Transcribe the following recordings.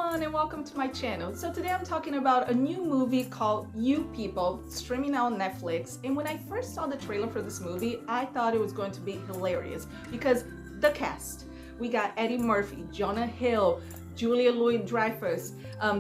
everyone and welcome to my channel. So today I'm talking about a new movie called You People, streaming now on Netflix. And when I first saw the trailer for this movie, I thought it was going to be hilarious because the cast. We got Eddie Murphy, Jonah Hill, Julia Louis-Dreyfus,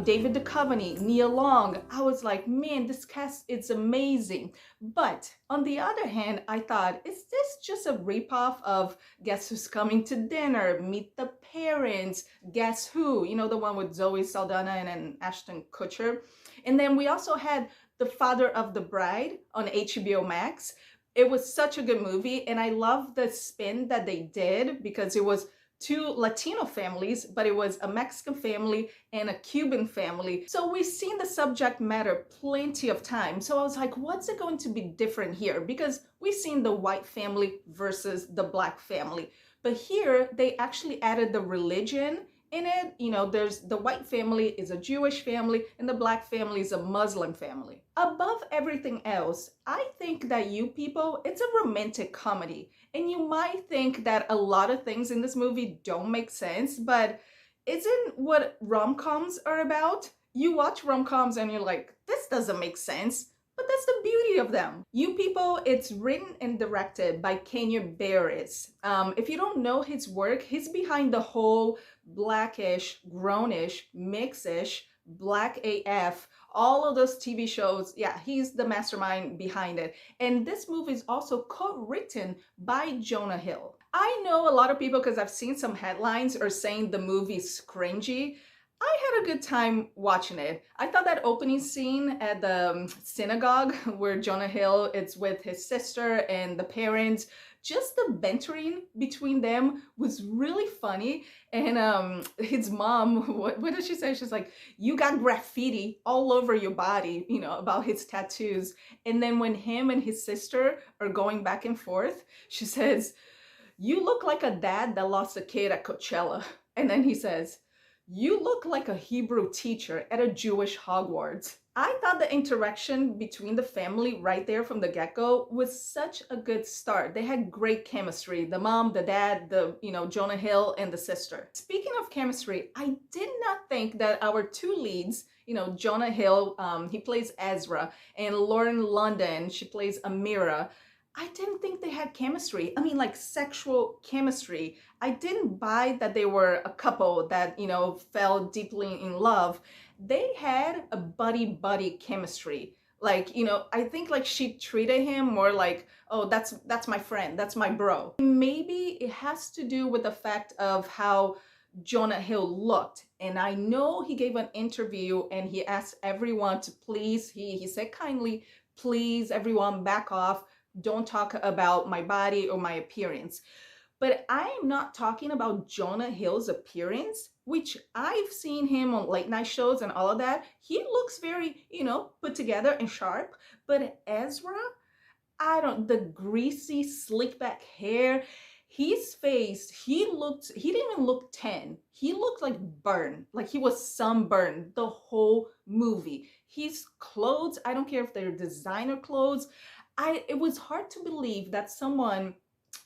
David Duchovny, Nia Long. I was like, man, this cast is amazing. But on the other hand, I thought, is this just a ripoff of Guess Who's Coming to Dinner, Meet the Parents, Guess Who? You know, the one with Zoe Saldana and Ashton Kutcher. And then we also had The Father of the Bride on HBO Max. It was such a good movie, and I love the spin that they did because it was two Latino families, but it was a Mexican family and a Cuban family. So we've seen the subject matter plenty of times. So I was like, what's it going to be different here? Because we've seen the white family versus the black family. But here they actually added the religion in it. You know, there's the white family is a Jewish family and the black family is a Muslim family. Above everything else, I think that You People, it's a romantic comedy. And you might think that a lot of things in this movie don't make sense, but isn't what rom-coms are about? You watch rom-coms and you're like, this doesn't make sense. But that's the beauty of them. You People, it's written and directed by Kenya Barris. If you don't know his work, he's behind the whole Blackish, Grownish, Mixish, Black AF, all of those TV shows. Yeah, he's the mastermind behind it. And this movie is also co-written by Jonah Hill. I know a lot of people, because I've seen some headlines, are saying the movie's cringy. I had a good time watching it. I thought that opening scene at the synagogue where Jonah Hill is with his sister and the parents, just the bantering between them was really funny. And his mom, what did she say? She's like, you got graffiti all over your body, you know, about his tattoos. And then when him and his sister are going back and forth, she says, you look like a dad that lost a kid at Coachella. And then he says, you look like a Hebrew teacher at a Jewish Hogwarts. I thought the interaction between the family right there from the get-go was such a good start. They had great chemistry. The mom, the dad, Jonah Hill and the sister. Speaking of chemistry, I did not think that our two leads, Jonah Hill, he plays Ezra, and Lauren London, she plays Amira. I didn't think they had chemistry. I mean, like sexual chemistry. I didn't buy that they were a couple that, fell deeply in love. They had a buddy-buddy chemistry. Like, I think like she treated him more like, oh, that's my friend, that's my bro. Maybe it has to do with the fact of how Jonah Hill looked. And I know he gave an interview and he asked everyone to please, he said kindly, please everyone back off. Don't talk about my body or my appearance. But I am not talking about Jonah Hill's appearance, which I've seen him on late night shows and all of that. He looks very, put together and sharp. But Ezra, the greasy, slick back hair, his face, he didn't even look 10. He looked like burned, like he was sunburned the whole movie. His clothes, I don't care if they're designer clothes. It was hard to believe that someone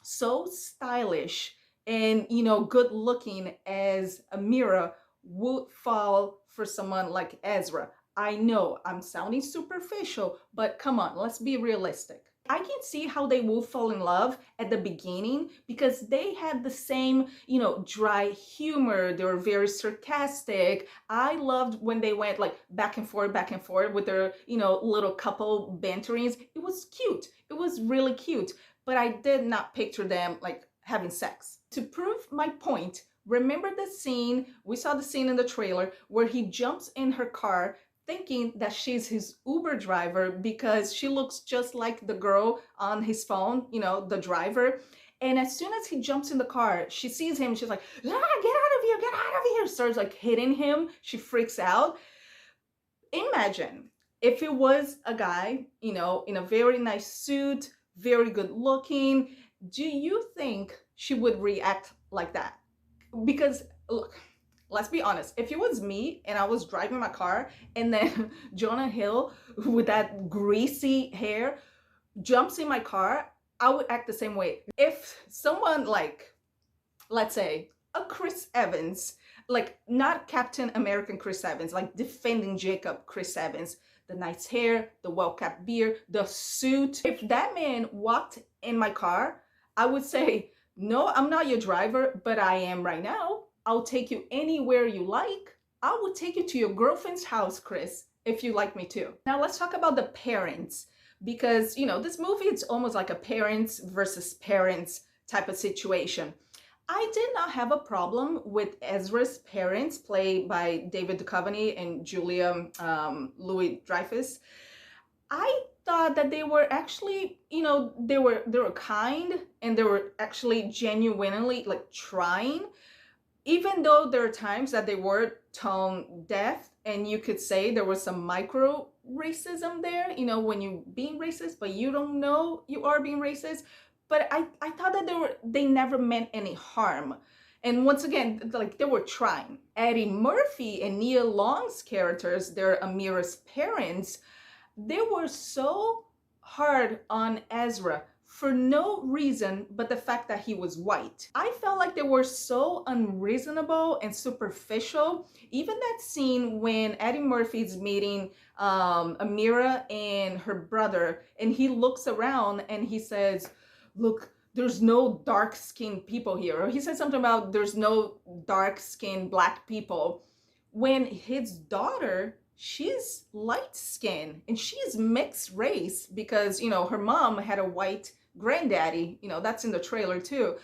so stylish and, good looking as Amira would fall for someone like Ezra. I know I'm sounding superficial, but come on, let's be realistic. I can see how they will fall in love at the beginning because they had the same, dry humor. They were very sarcastic. I loved when they went like back and forth with their, little couple banterings. It was cute. It was really cute, but I did not picture them like having sex. To prove my point, remember the scene, we saw the scene in the trailer where he jumps in her car thinking that she's his Uber driver because she looks just like the girl on his phone, the driver. And as soon as he jumps in the car, she sees him, she's like, ah, get out of here, get out of here. Starts like hitting him. She freaks out. Imagine if it was a guy, in a very nice suit, very good looking. Do you think she would react like that? Because look, let's be honest, if it was me and I was driving my car and then Jonah Hill with that greasy hair jumps in my car, I would act the same way. If someone like, let's say, a Chris Evans Like not Captain American Chris Evans, like defending Jacob Chris Evans. The nice hair, the well-kept beard, the suit. If that man walked in my car, I would say, no, I'm not your driver, but I am right now. I'll take you anywhere you like. I will take you to your girlfriend's house, Chris, if you like me to. Now let's talk about the parents, because, you know, this movie, it's almost like a parents versus parents type of situation. I did not have a problem with Ezra's parents, played by David Duchovny and Julia Louis-Dreyfus. I thought that they were actually, you know, they were kind, and they were actually genuinely like trying, even though there are times that they were tone deaf, and you could say there was some micro racism there, you know, when you being racist but you don't know you are being racist. But I thought that they never meant any harm. And once again, like, they were trying. Eddie Murphy and Nia Long's characters, they're Amira's parents, they were so hard on Ezra for no reason but the fact that he was white. I felt like they were so unreasonable and superficial. Even that scene when Eddie Murphy's meeting Amira and her brother, and he looks around and he says, look, there's no dark-skinned people here. Or he said something about there's no dark-skinned black people. When his daughter, she's light-skinned and she's mixed race because, you know, her mom had a white granddaddy. You know, that's in the trailer too.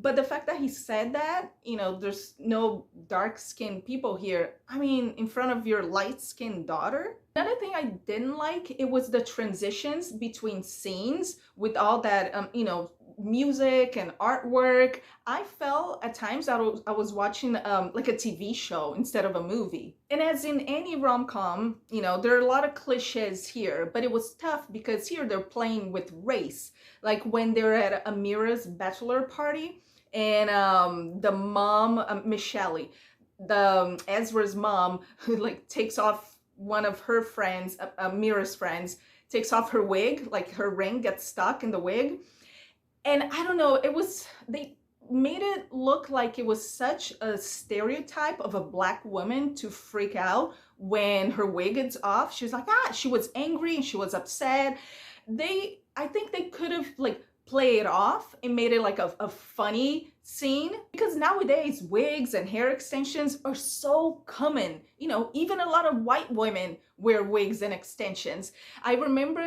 But the fact that he said that, you know, there's no dark-skinned people here, I mean, in front of your light-skinned daughter. Another thing I didn't like, it was the transitions between scenes with all that, you know, music and artwork. I felt at times that I was watching like a TV show instead of a movie. And as in any rom-com, you know, there are a lot of cliches here, but it was tough because here they're playing with race. Like when they're at Amira's bachelor party, and the mom, Michelle, the Ezra's mom, who like takes off one of her friends, Amira's friends, takes off her wig, like her ring gets stuck in the wig. And I don't know, they made it look like it was such a stereotype of a black woman to freak out when her wig is off. She was like, she was angry and she was upset. I think they could have like play it off and made it like a funny scene, because nowadays wigs and hair extensions are so common. You know, even a lot of white women wear wigs and extensions. I remember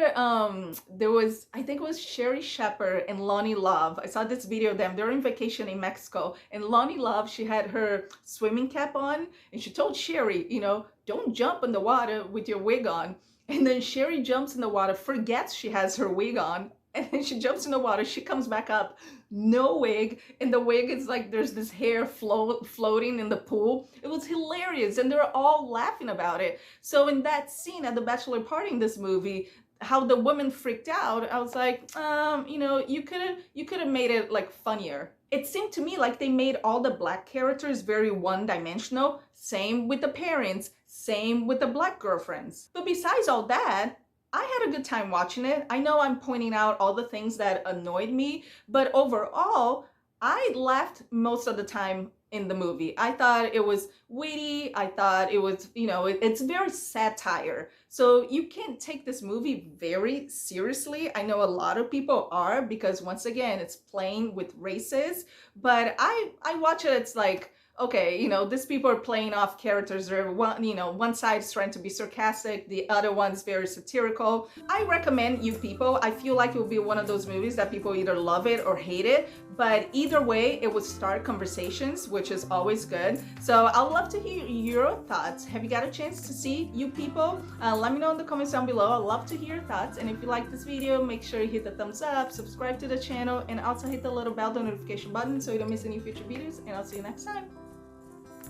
there was, I think it was Sherry Shepherd and Lonnie Love. I saw this video of them. They were on vacation in Mexico, and Lonnie Love, she had her swimming cap on, and she told Sherry, you know, don't jump in the water with your wig on. And then Sherry jumps in the water, forgets she has her wig on, and then she jumps in the water. She comes back up, no wig, and the wig is like there's this hair floating in the pool. It was hilarious, and they're all laughing about it. So in that scene at the bachelor party in this movie, how the woman freaked out, I was like, you know, you could have made it like funnier. It seemed to me like they made all the black characters very one-dimensional. Same with the parents, same with the black girlfriends. But besides all that, I had a good time watching it. I know I'm pointing out all the things that annoyed me, but overall, I laughed most of the time in the movie. I thought it was witty. I thought it was, you know, it's very satire. So you can't take this movie very seriously. I know a lot of people are, because once again, it's playing with races, but I watch it, it's like, okay, you know, these people are playing off characters. They're one side is trying to be sarcastic, the other one's very satirical. I recommend You People. I feel like it will be one of those movies that people either love it or hate it, but either way, it would start conversations, which is always good. So I'd love to hear your thoughts. Have you got a chance to see You People? Let me know in the comments down below. I'd love to hear your thoughts. And if you like this video, make sure you hit the thumbs up, subscribe to the channel, and also hit the little bell, the notification button so you don't miss any future videos. And I'll see you next time.